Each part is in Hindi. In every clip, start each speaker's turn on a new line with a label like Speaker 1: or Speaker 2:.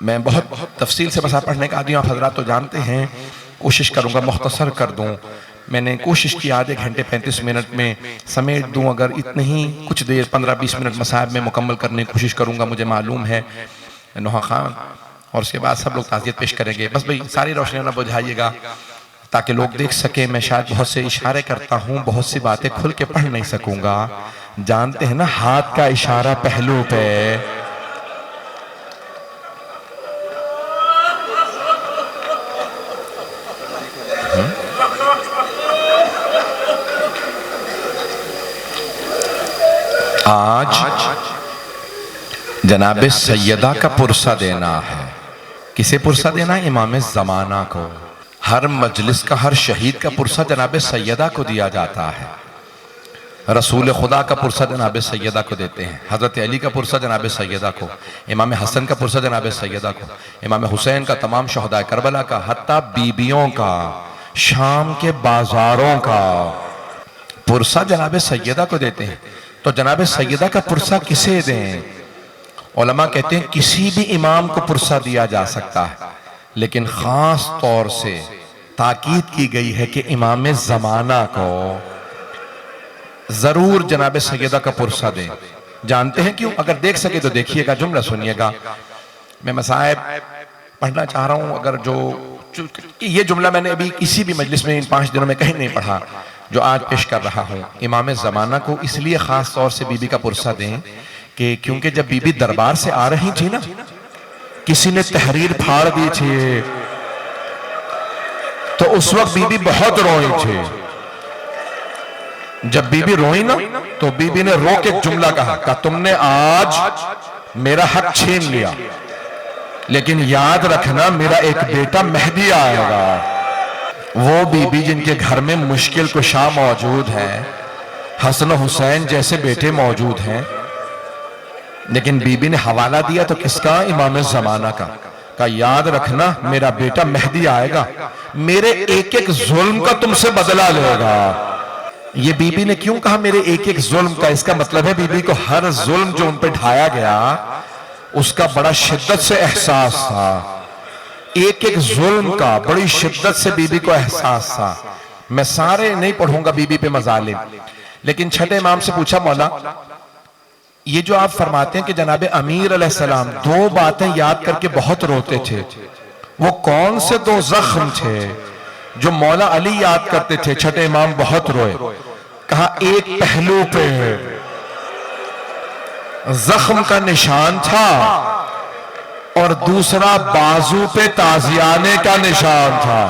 Speaker 1: मैं बहुत तफसील से मसाइल पढ़ने का आदि हूँ, आप हजरात तो जानते हैं। कोशिश करूँगा मुख्तसर कर दूँ। मैंने कोशिश की आधे घंटे 35 मिनट में समेट दूँ, अगर इतने ही कुछ देर 15-20 मिनट मसाइब में मुकम्मल करने की कोशिश करूँगा। मुझे मालूम है नोहा खान और उसके बाद सब लोग ताज़ियत पेश करेंगे। बस भाई सारी रोशनी ना बुझाइएगा ताकि लोग देख सके। मैं शायद बहुत से इशारे करता हूँ, बहुत सी बातें खुल के पढ़ नहीं सकूँगा। जानते हैं ना हाथ का इशारा पहलू पे। आज जनाबे सैयदा का पुरसा देना है। किसे पुरसा देना है? इमाम ज़माना को। हर मजलिस का, हर शहीद का पुरसा जनाबे सैयदा को दिया जाता है। रसूल खुदा का पुरसा जनाबे सैयदा को देते हैं। हज़रत अली का पुरसा जनाबे सैयदा को, इमाम हसन का पुरसा जनाबे सैयदा को, इमाम हुसैन का, तमाम शहदाए करबला का, हत्ता बीबियों का, शाम के बाजारों का पुरसा जनाबे सैयदा को देते हैं। तो जनाबे सैयदा का पुरसा किसे दें? उलमा कहते हैं किसी भी इमाम को पुरसा दिया जा सकता है, लेकिन खास तौर से ताकीद की गई है कि इमाम ज़माना को जरूर जनाबे सैयदा का पुरसा दें। जानते हैं क्यों? अगर देख सके तो देखिएगा, जुमला सुनिएगा। मैं मसाइब पढ़ना चाह रहा हूं। अगर जो ये जुमला मैंने अभी किसी भी मजलिस में इन 5 दिनों में कहीं नहीं पढ़ा, जो आज पेश कर रहा हूं। इमाम ज़माना को इसलिए खास तौर से बीबी का पुरसा दें कि क्योंकि जब बीबी दरबार से आ रही थी ना, किसी ने तहरीर फाड़ दी थी, तो उस वक्त बीबी बहुत रोई थी। जब बीबी रोई ना, तो बीबी ने रो के एक जुमला कहा, तुमने आज मेरा हक छीन लिया, लेकिन याद रखना मेरा एक बेटा मेहदी आएगा। वो बीबी जिनके घर में मुश्किल कुशा मौजूद है, हसन हुसैन जैसे बेटे मौजूद हैं, लेकिन बीबी ने हवाला दिया तो किसका? इमाम ज़माना का याद रखना मेरा बेटा मेहदी आएगा, मेरे एक एक जुल्म का तुमसे बदला लेगा। ये बीबी ने क्यों कहा मेरे एक एक जुल्म का? इसका मतलब है बीबी को हर जुल्म जो उन पे ढाया गया उसका बड़ा शिद्दत से एहसास था। एक एक जुल्म का बड़ी शिद्दत से बीबी को एहसास था। मैं सारे नहीं पढ़ूंगा बीबी पे मजालिम, लेकिन छठे इमाम से पूछा, मौला ये जो आप फरमाते हैं कि जनाबे अमीर अलैहिस्सलाम 2 बातें याद करके बहुत रोते थे, वो कौन से 2 जख्म थे जो मौला अली याद करते थे? छठे इमाम बहुत रोए। कहा एक पहलू पे जख्म का निशान था और दूसरा बाजू पे ताजियाने का निशान था।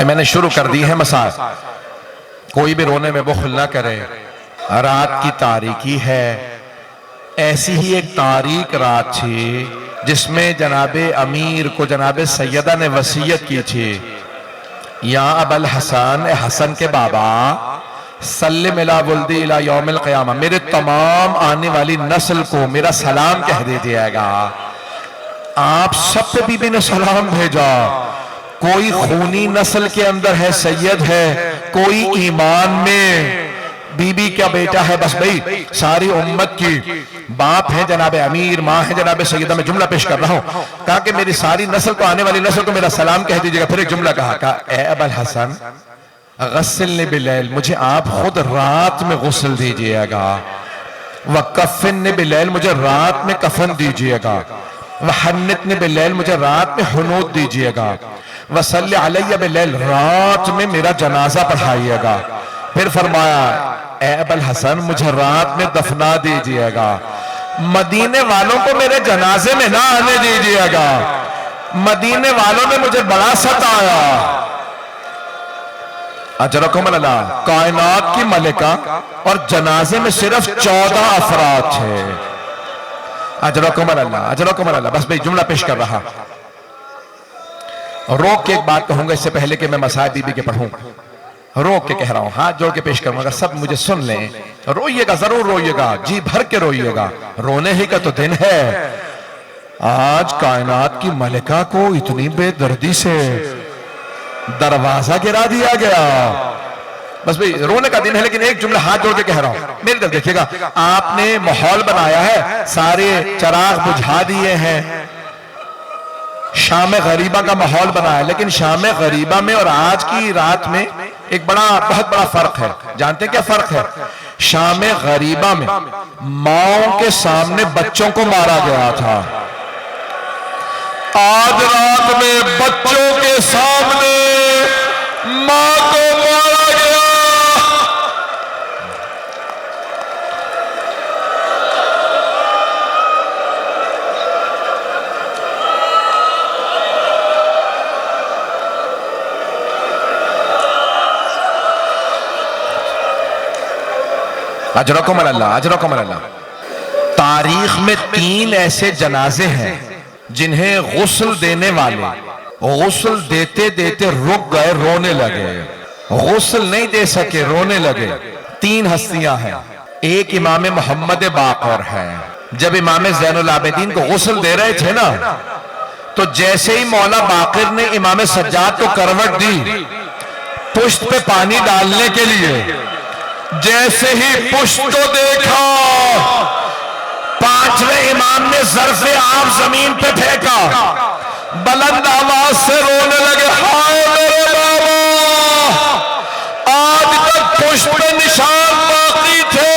Speaker 1: मैंने शुरू कर दी है मसाज, कोई भी रोने में बुख़्ल ना करे। रात की तारीकी है, ऐसी ही एक तारीक रात थी जिसमें जनाबे अमीर को जनाबे सैयदा ने वसीयत की थी, या अबल हसन, हसन के बाबा, सल्लिम इला वुल्दी इला यौमिल क़ियामा, मेरे तमाम आने वाली नस्ल को मेरा सलाम कह दीजिएगा। आप सब पे बीबी ने सलाम भेजा। कोई खूनी नस्ल के अंदर है, सैयद है, कोई ईमान में बीबी का बेटा है। बस भाई सारी उम्मत की बाप है जनाबे अमीर, माँ है जनाबे सैयदा। मैं जुमला पेश कर रहा हूँ। कहा कि मेरी सारी नस्ल को, आने वाली नस्ल को मेरा सलाम कह दीजिएगा। फिर एक जुमला कहा, ए अबल हसन गस्सिलनी बिलैल, मुझे आप खुद रात में गुस्ल दीजिएगा। व कफ़िन बिलैल, मुझे रात में कफन दीजिएगा। व हन्नितनी बिलैल, मुझे रात में हुनूत दीजिएगा। वसल्ली अलैया बिलैल, रात में मेरा जनाजा पढ़ाइएगा। फिर फरमाया, ए अबल हसन मुझे रात में दफना दीजिएगा, मदीने वालों को मेरे जनाजे में ना आने दीजिएगा, मदीने वालों ने मुझे बड़ा सताया। अजरकुम अल्लाह, कायनात की मलिका और जनाजे में सिर्फ 14 अफराद थे। अजरकुम अल्लाह, अजरकुम अल्लाह। बस भाई जुमला पेश कर रहा। रोक के एक बात कहूंगा इससे पहले कि मैं मसाइब बीबी के पढ़ूं। रोक के कह रहा हूं, हाथ जोड़ के पेश करूंगा, सब मुझे सुन लें। रोइएगा, जरूर रोइएगा, जी भर के रोइएगा। रोने ही का तो दिन है। आज कायनात की मलिका को इतनी बेदर्दी से दरवाजा गिरा दिया गया। बस भाई रोने का दिन है, लेकिन एक जुमला हाथ जोड़ के कह रहा हूं, मेरी तरफ देखिएगा। आपने माहौल बनाया है, सारे चिराग बुझा दिए हैं, शाम गरीबा का माहौल बनाया, लेकिन शाम गरीबा में और आज की रात में एक बहुत बड़ा फर्क है। जानते हैं क्या फर्क है? शाम गरीबा में माओ के सामने बच्चों को मारा गया था, आज रात में बच्चों के सामने मां को मारा गया। अजरकुम अल्लाह, अजरकुम अल्लाह। तारीख में 3 ऐसे जनाजे हैं जिन्हें गुस्ल देने वाले गुस्ल देते देते रुक गए, रोने लगे, गुस्ल नहीं दे सके, रोने लगे। 3 हस्तियां हैं। एक इमाम मोहम्मद बाक़र है। जब इमाम ज़ैनुल आबिदीन को गुस्ल दे रहे थे ना, तो जैसे ही मौला बाक़िर ने इमाम सज्जाद को करवट दी पुश्त पे पानी डालने के लिए, जैसे ही पुश्त को देखा, 5वें इमाम ने ज़र्फ़े आब जमीन पे फेंका, बुलंद आवाज से रोने लगे, हाय मेरे बाबा, आज तक पुश्त पे निशान बाकी थे,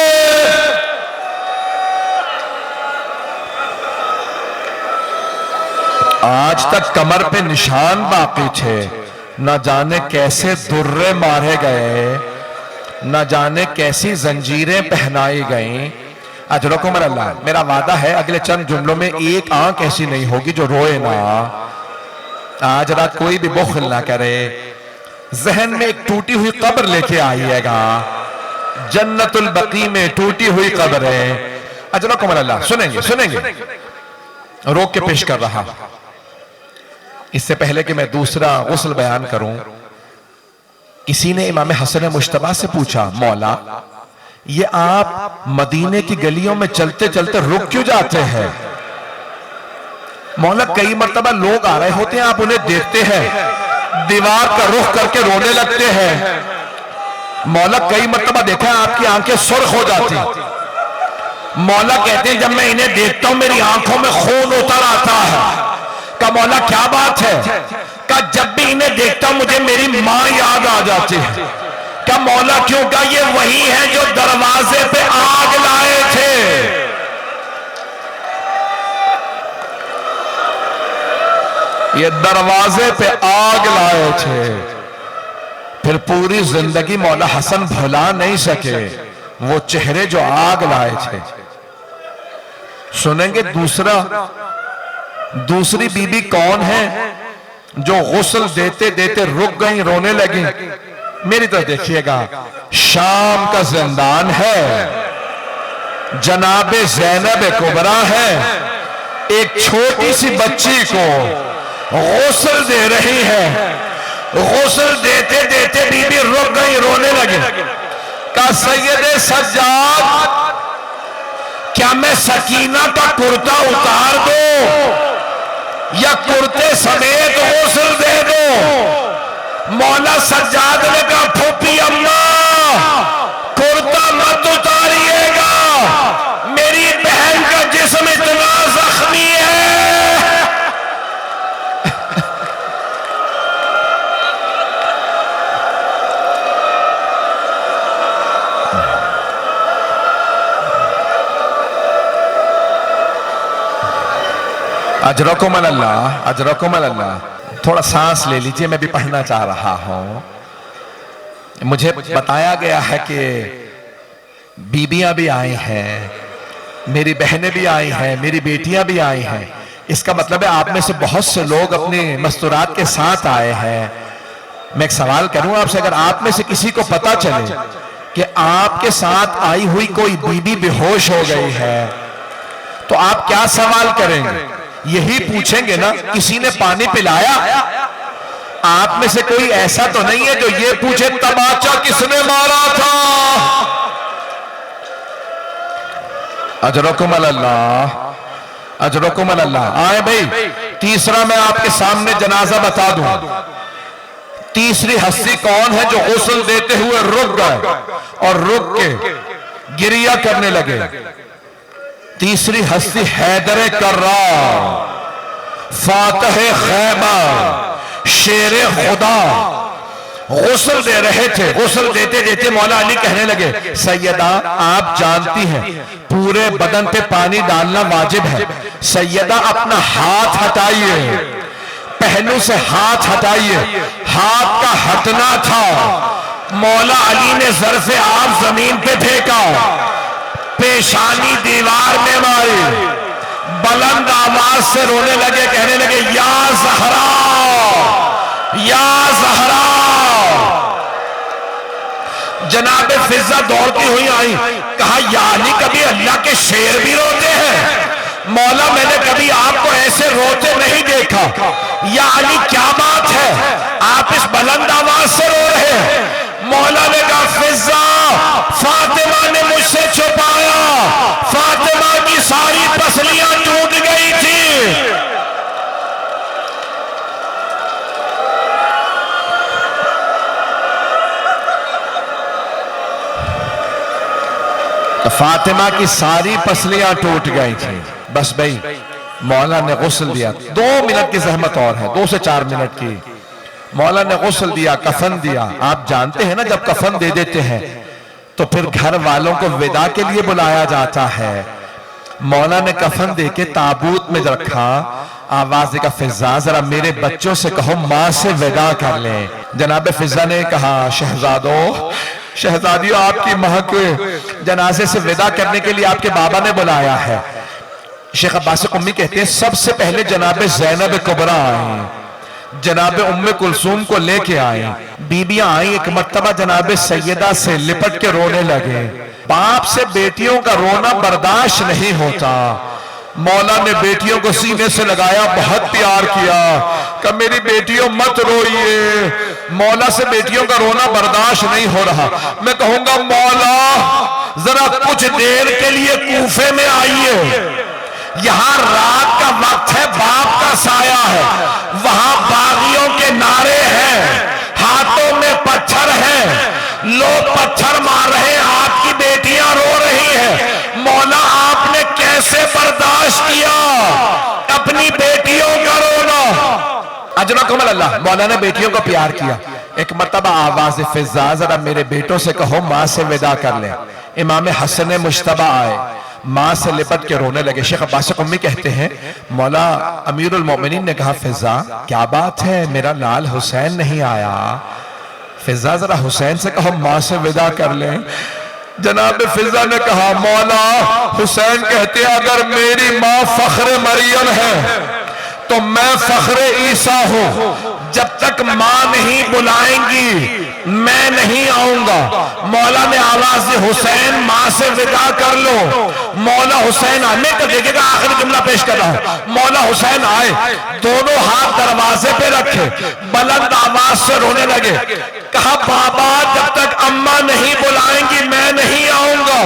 Speaker 1: आज तक कमर पे निशान बाकी थे। न जाने कैसे दुर्रे मारे गए, न जाने कैसी जंजीरें पहनाई गईं। अजरकुम अल्लाह, मेरा वादा है अगले चंद जुमलों में एक आंख ऐसी नहीं होगी जो रोए ना। आज रात कोई भी बुख्ल ना करे। जहन में एक टूटी हुई कब्र लेके आइएगा, जन्नतुल बकी में टूटी हुई कब्र है। अजरकुम अल्लाह, सुनेंगे सुनेंगे, रोक के पेश कर रहा। इससे पहले कि मैं दूसरा गुस्ल बयान करूं, किसी ने इमाम हसन मुश्तबा से पूछा, मौला ये आप मदीने की गलियों में चलते चलते रुक क्यों जाते हैं? मौला कई मर्तबा लोग आ रहे होते हैं, आप उन्हें देखते हैं, दीवार का रुख करके रोने लगते हैं। मौला कई मर्तबा देखा है आपकी आंखें सुर्ख हो जाती। मौला कहते हैं जब मैं इन्हें देखता हूं मेरी आंखों में खून उतर आता है। का मौला क्या बात है? का जब भी इन्हें देखता हूं मुझे मेरी मां याद आ जाती है। क्या मौला क्यों? का ये वही है जो दरवाजे पे आग लाए थे। ये दरवाजे पे आग लाए थे, फिर पूरी जिंदगी मौला हसन भुला नहीं सके वो चेहरे जो आग लाए थे। सुनेंगे दूसरी बीबी कौन है जो गुस्ल देते देते रुक गई, रोने लगी? मेरी तरफ देखिएगा, शाम का जिंदान है, जनाबे ज़ैनब कुबरा है, एक छोटी सी बच्ची को गुस्ल दे रही है। गुस्ल देते देते बीबी रुक गई, रोने लगी। का सैयदे सज्जाद, क्या मैं सकीना का कुर्ता उतार दो या कुर्ते समेत गुस्ल दे दो? मौला सज्जाद ने कहा, फूफी अम्मा कुर्ता मत उतारिएगा, मेरी बहन का जिस्म इतना जख्मी है। अजरकुम अल्लाह, अजरकुम अल्लाह। थोड़ा सांस ले लीजिए, मैं भी पढ़ना चाह रहा हूं। मुझे बताया गया है कि बीबियां भी आई हैं, मेरी बहनें भी आई हैं, मेरी बेटियां भी आई हैं। इसका मतलब है आप में से बहुत से लोग अपने मस्तूरात के साथ आए हैं। मैं एक सवाल करूं आपसे, अगर आप में से किसी को पता चले कि आपके साथ आई हुई कोई बीबी बेहोश हो गई है, तो आप क्या सवाल करेंगे? यही पूछेंगे ना, किसी ने पानी पिलाया? आप में से कोई ऐसा तो नहीं है जो ये पूछे तमाचा किसने मारा था? अजरकुम अल्लाह, अजरकुम अल्लाह। आए भाई, तीसरा मैं आपके सामने जनाजा बता दूं। तीसरी हस्ती कौन है जो गुस्ल देते हुए रुक गए और रुक के गिरिया करने लगे? तीसरी हस्ती हैदर कर्रार, फातह खैबर, शेर खुदा गुस्ल दे रहे थे। गुस्ल देते देते मौला अली कहने लगे, सैयदा आप जानती हैं पूरे बदन पे पानी डालना वाजिब है। सैयदा अपना हाथ हटाइए, पहलू से हाथ हटाइए। हाथ का हटना था। मौला अली ने ज़र्फ़े आप जमीन पे फेंका, पेशानी दीवार में मारी, बुलंद आवाज से रोने लगे, कहने लगे या ज़हरा, या ज़हरा। जनाबे फिजा दौड़ती हुई आई, कहा या अली कभी अल्लाह के शेर भी रोते हैं? मौला मैंने कभी आपको ऐसे रोते नहीं देखा। या अली क्या बात है, आप इस बुलंद आवाज से रो रहे हैं? मौला ने कहा फिजा, फातिमा ने मुझसे छुपाया, फातिमा की सारी पसलियां टूट गई थी। तो फातिमा की सारी पसलियां टूट गई थी। बस भाई मौला ने गुस्ल दिया। 2 मिनट की जहमत और है, 2 से 4 मिनट की। मौला ने गुस्ल दिया, कफन दिया। आप जानते हैं ना जब कफन दे देते हैं तो फिर घर वालों को विदा के लिए बुलाया जाता है। मौला ने कफन दे के ताबूत में रखा। आवाज देगा फिजा जरा मेरे बच्चों से कहो मां से विदा कर लें। जनाब फिजा ने कहा शहजादो, शहजादियों आपकी मां के जनाजे से विदा करने के लिए आपके बाबा ने बुलाया है। शेख अब्बास उम्मी कहते हैं सबसे पहले जनाब ज़ैनब कुबरा आई, जनाब उम्मे कुलसूम को लेके आए। बीबियां आई, एक मर्तबा जनाब सैयदा से लिपट के रोने लगे। बाप से बेटियों का रोना बर्दाश्त नहीं होता। मौला ने बेटियों को सीने से लगाया, बहुत प्यार किया, कि मेरी बेटियों मत रोइए। मौला से बेटियों का रोना बर्दाश्त नहीं हो रहा। मैं कहूंगा मौला जरा कुछ देर के लिए कूफे में आइए, यहां रात का वक्त है, बाप का साया है, वहां बागियों के नारे हैं, हाथों में पत्थर हैं, लोग पत्थर मार रहे हैं, आपकी बेटियां रो रही हैं। मौला आपने कैसे बर्दाश्त किया अपनी बेटियों का रोना? अजरकुमुल अल्लाह। मौला ने बेटियों को प्यार किया। एक मर्तबा आवाज फिजा जरा मेरे बेटों से कहो मां से विदा कर ले। इमाम हसन मुश्तबा आए, मां से लिपट के रोने लगे। शेख अब्बास उम्मी कहते हैं मौला अमीरुल मोमिनीन ने कहा फिजा क्या बात है, मेरा लाल हुसैन नहीं आया? फिजा जरा हुसैन से कहो मां से विदा कर ले। जनाब फिजा ने कहा मौला हुसैन कहते अगर मेरी मां फख्र मरियम है तो मैं फख्र ईसा हूं। जब तक मां नहीं बुलाएंगी मैं नहीं आऊंगा। मौला ने आवाज दी हुसैन मां से विदा कर लो। मौला हुसैन आने का देखेगा, आखिरी जुमला पेश कर रहा हूं। मौला हुसैन आए, दोनों हाथ दरवाजे पे रखे, बुलंद आवाज से रोने लगे। कहा बाबा जब तक अम्मा नहीं बुलाएंगी मैं नहीं आऊंगा।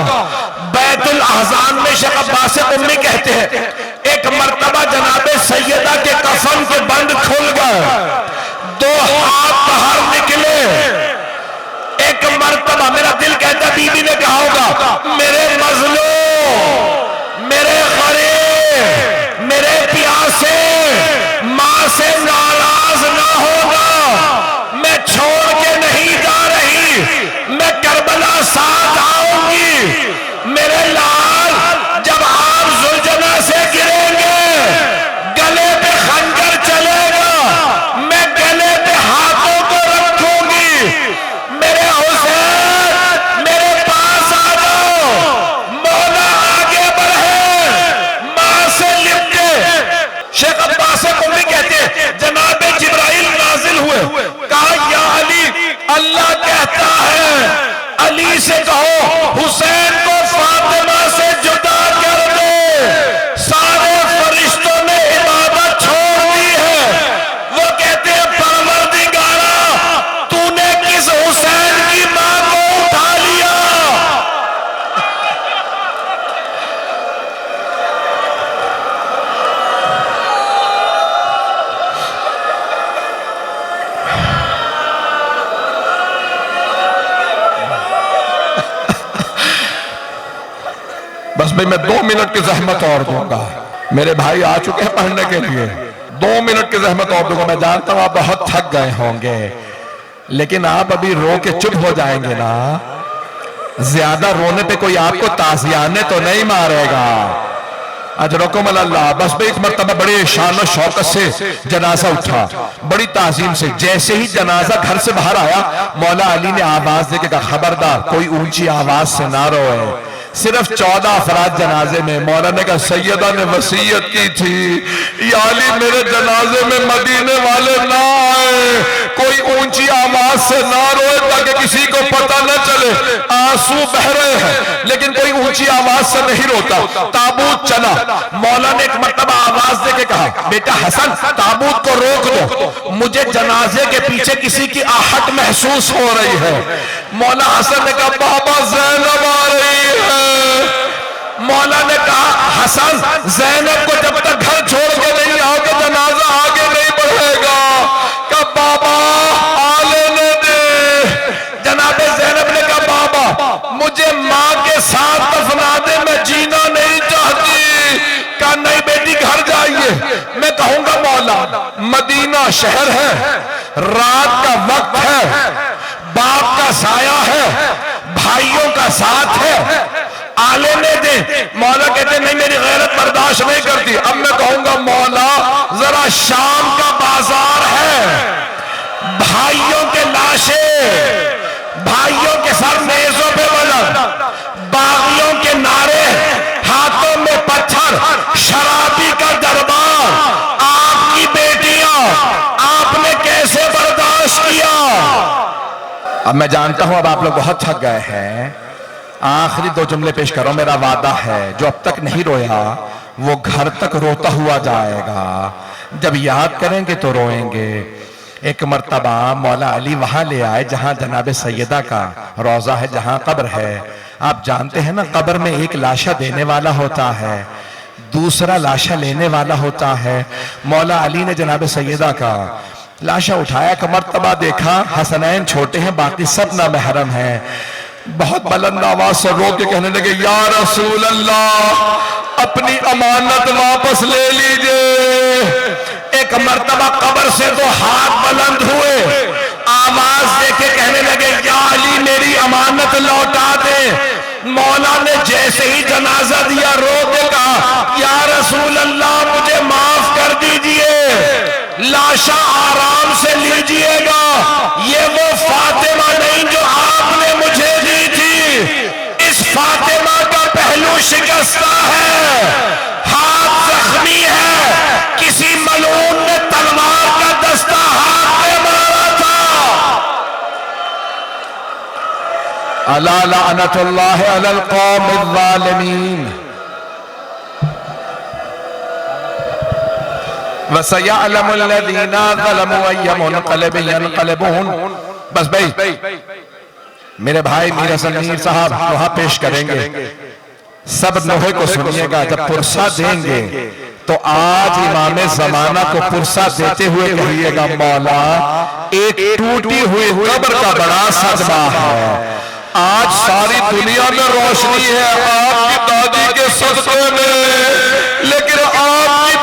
Speaker 1: बैतुल अहजान में शेख अब्बास उम्मी कहते हैं एक मर्तबा जनाबे सैयदा के कफन के बंद खुल गए, 2 हाथ बाहर निकले। एक मर्तबा मेरा दिल कहता बीबी ने कहा होगा मेरे मजलूम, मेरे गरीब, मेरे प्यासे, मां से नाराज ना होगा, मैं छोड़ के नहीं जा रही, मैं करबला साथ आऊंगी। मेरे लाल जब आप जुल्जना से गिरेंगे गले पे खंजर चलेगा, मैं गले पे हाथों को रखूंगी। मेरे हुसैन मेरे पास आ जाओ। मौला आगे बढ़े, मां से लिपटे। शेख अब्बास उम्मी कहते हैं जनाबे जिब्राइल नाजिल हुए, कहा या अली अल्लाह कहता है अली से कहो हुसैन को फातिमा से जुदा कर दे। सारे फरिश्तों ने इबादत छोड़ दी है। वो कहते हैं परवरदिगारा तूने किस हुसैन की मां को उठा लिया? भाई मैं 2 मिनट की जहमत और दूंगा। मेरे भाई आ चुके हैं पढ़ने के लिए, 2 मिनट की जहमत और दूंगा। मैं जानता हूं आप बहुत थक गए होंगे, लेकिन आप अभी रो के चुप हो जाएंगे ना। ज्यादा रोने पे कोई आपको ताजियाने तो नहीं मारेगा। अजरकुम अल्लाह। बस भाई एक मरतबा बड़े शान और शौकत से जनाजा उठा, बड़ी ताजीम से। जैसे ही जनाजा घर से बाहर आया, मौला अली ने आवाज देके कहा, खबरदार कोई ऊंची आवाज से ना रोए। सिर्फ 14 अफराद जनाजे में। मौला ने कहा, सैयदा ने वसीयत की थी या अली मेरे जनाजे में मदीने वाले ना आए, कोई ऊंची आवाज से ना रोए ताकि किसी को पता न चले आंसू बह रहे हैं, लेकिन कोई ऊंची आवाज से नहीं रोता। ताबूत चला, मौला ने एक मरतबा आवाज देके कहा, बेटा हसन ताबूत को रोक दो, मुझे जनाजे के पीछे किसी की आहट महसूस हो रही है। मौला हसन ने कहा, बाबा ज़ैनब आ रही है। मौला ने कहा, हसन ज़ैनब को जब तक घर छोड़ के नहीं आओगे जनाजा आगे नहीं बढ़ेगा। कहा बाबा आ लेने दे। जनाबे ज़ैनब ने कहा, बाबा मुझे माँ के साथ दफना दे, मैं जीना नहीं चाहती। कहा नहीं बेटी घर जाइए। मैं कहूंगा मौला मदीना शहर है, रात का वक्त है, बाप का साया है, भाइयों का साथ है, आ लेने दे। मौला कहते नहीं मेरी गैरत बर्दाश्त नहीं करती। अब मैं कहूंगा मौला जरा शाम का बाजार है, भाइयों के लाशें, भाइयों के सर मेजों पे बलद, बागियों के नारे, हाथों में पत्थर, शराबी का दरबार, आपकी बेटियां, आपने कैसे बर्दाश्त किया। अब मैं जानता हूं अब आप लोग बहुत थक गए हैं। आखिरी 2 जुमले पेश करो। मेरा वादा है जो अब तक नहीं रोया वो घर तक रोता हुआ जाएगा। जब याद करेंगे तो रोएंगे। एक मर्तबा मौला अली वहां ले आए जहां जनाब सैयदा का रोजा है, जहां कब्र है। आप जानते हैं ना, कब्र में एक लाशा देने वाला होता है, दूसरा लाशा लेने वाला होता है। मौला अली ने जनाब सैयदा का लाशा उठाया, एक मर्तबा देखा हसनैन छोटे हैं, बाकी सब ना महरम हैं। बहुत बुलंद आवाज से रो के कहने लगे, या रसूल अल्लाह अपनी अमानत वापस ले लीजिए। एक मर्तबा कब्र से 2 हाथ बुलंद हुए, आवाज देके कहने लगे, या अली मेरी अमानत लौटा दे। मौला ने जैसे ही जनाजा दिया रो के कहा, या रसूल अल्लाह मुझे माफ कर दीजिए, लाशा आराम से लीजिएगा। ये वो फातिमा नहीं जो आपने मुझे दी थी। इस फातिमा का पहलू शिकस्ता है, हाथ जख्मी है, किसी मलून ने तलवार का दस्ता हाथ में मारा था। अला लअनतुल्लाहि अलल कौमिज़ ज़ालिमीन वसयअलमुल लज़ीना ज़लमू अय्य मुनक़लिबिन यनक़लिबून। बस भाई मेरे भाई मीर हसन मीर साहब वहां पेश करेंगे, सब नोहे को सुनिएगा। जब पुरसा देंगे तो आज इमाम जमाना को पुरसा देते हुए कहिएगा, मौला एक टूटी हुई कब्र का बड़ा सदमा है। आज सारी दुनिया में रोशनी है आपकी दादी के सदक़े में, लेकिन आपकी